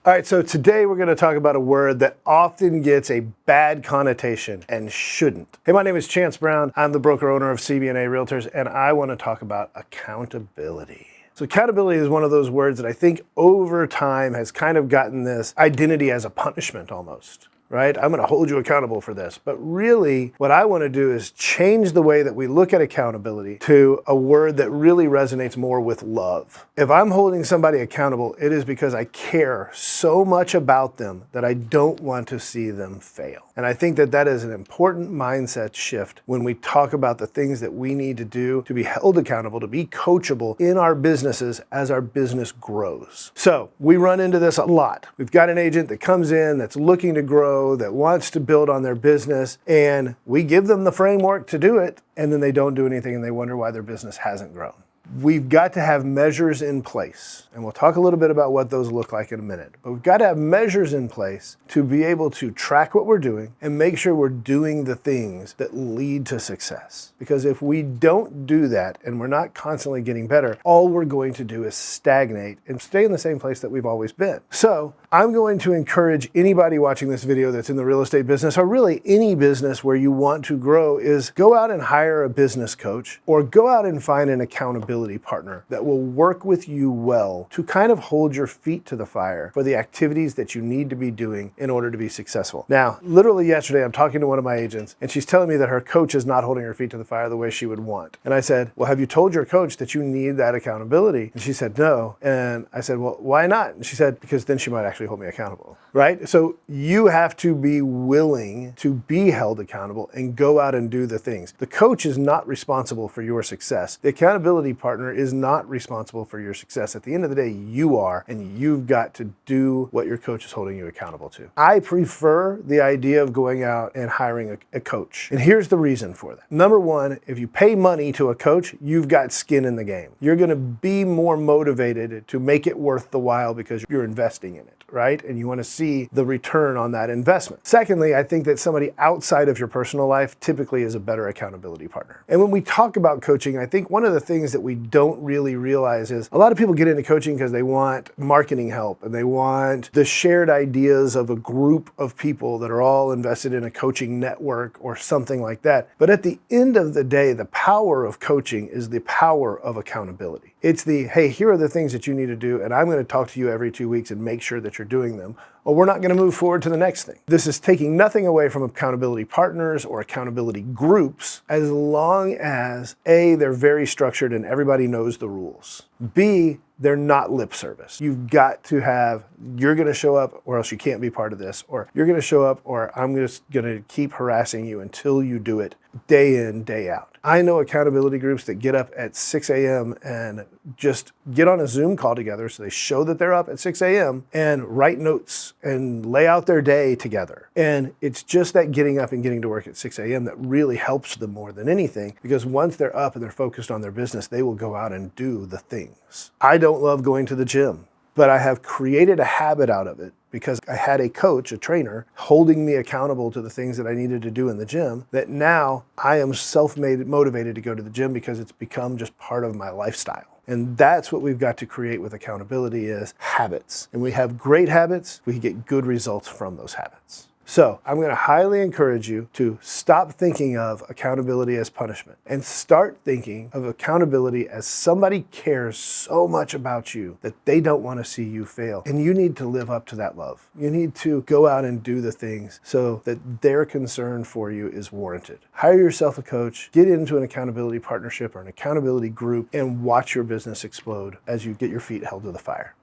All right, so today we're going to talk about a word that often gets a bad connotation and shouldn't. Hey, my name is Chance Brown. I'm the broker owner of CB&A Realtors, and I want to talk about accountability. So accountability is one of those words that I think over time has kind of gotten this identity as a punishment almost. Right? I'm going to hold you accountable for this. But really, what I want to do is change the way that we look at accountability to a word that really resonates more with love. If I'm holding somebody accountable, it is because I care so much about them that I don't want to see them fail. And I think that that is an important mindset shift when we talk about the things that we need to do to be held accountable, to be coachable in our businesses as our business grows. So we run into this a lot. We've got an agent that comes in that's looking to grow, that wants to build on their business, and we give them the framework to do it, and then they don't do anything and they wonder why their business hasn't grown. We've got to have measures in place, and we'll talk a little bit about what those look like in a minute. But we've got to have measures in place to be able to track what we're doing and make sure we're doing the things that lead to success. Because if we don't do that and we're not constantly getting better, all we're going to do is stagnate and stay in the same place that we've always been. So I'm going to encourage anybody watching this video that's in the real estate business, or really any business where you want to grow, is go out and hire a business coach or go out and find an accountability partner that will work with you well to kind of hold your feet to the fire for the activities that you need to be doing in order to be successful. Now, literally yesterday, I'm talking to one of my agents and she's telling me that her coach is not holding her feet to the fire the way she would want. And I said, well, have you told your coach that you need that accountability? And she said, no. And I said, well, why not? And she said, because then she might actually hold me accountable, right? So you have to be willing to be held accountable and go out and do the things. The coach is not responsible for your success. The accountability partner is not responsible for your success. At the end of the day, you are, and you've got to do what your coach is holding you accountable to. I prefer the idea of going out and hiring a coach. And here's the reason for that. Number one, if you pay money to a coach, you've got skin in the game. You're going to be more motivated to make it worth the while because you're investing in it, right? And you want to see the return on that investment. Secondly, I think that somebody outside of your personal life typically is a better accountability partner. And when we talk about coaching, I think one of the things that we don't really realize is a lot of people get into coaching because they want marketing help and they want the shared ideas of a group of people that are all invested in a coaching network or something like that. But at the end of the day, the power of coaching is the power of accountability. It's the, hey, here are the things that you need to do, and I'm going to talk to you every 2 weeks and make sure that you're doing them, or we're not going to move forward to the next thing. This is taking nothing away from accountability partners or accountability groups, as long as A, they're very structured and everybody knows the rules. B, they're not lip service. You've got to have, you're going to show up or else you can't be part of this, or you're going to show up or I'm just going to keep harassing you until you do it day in, day out. I know accountability groups that get up at 6 a.m. and just get on a Zoom call together, so they show that they're up at 6 a.m. and write notes and lay out their day together. And it's just that getting up and getting to work at 6 a.m. that really helps them more than anything, because once they're up and they're focused on their business, they will go out and do the things. I don't love going to the gym, but I have created a habit out of it because I had a coach, a trainer, holding me accountable to the things that I needed to do in the gym, that now I am self-made motivated to go to the gym because it's become just part of my lifestyle. And that's what we've got to create with accountability, is habits. And we have great habits, we can get good results from those habits. So I'm going to highly encourage you to stop thinking of accountability as punishment and start thinking of accountability as somebody cares so much about you that they don't want to see you fail. And you need to live up to that love. You need to go out and do the things so that their concern for you is warranted. Hire yourself a coach, get into an accountability partnership or an accountability group, and watch your business explode as you get your feet held to the fire.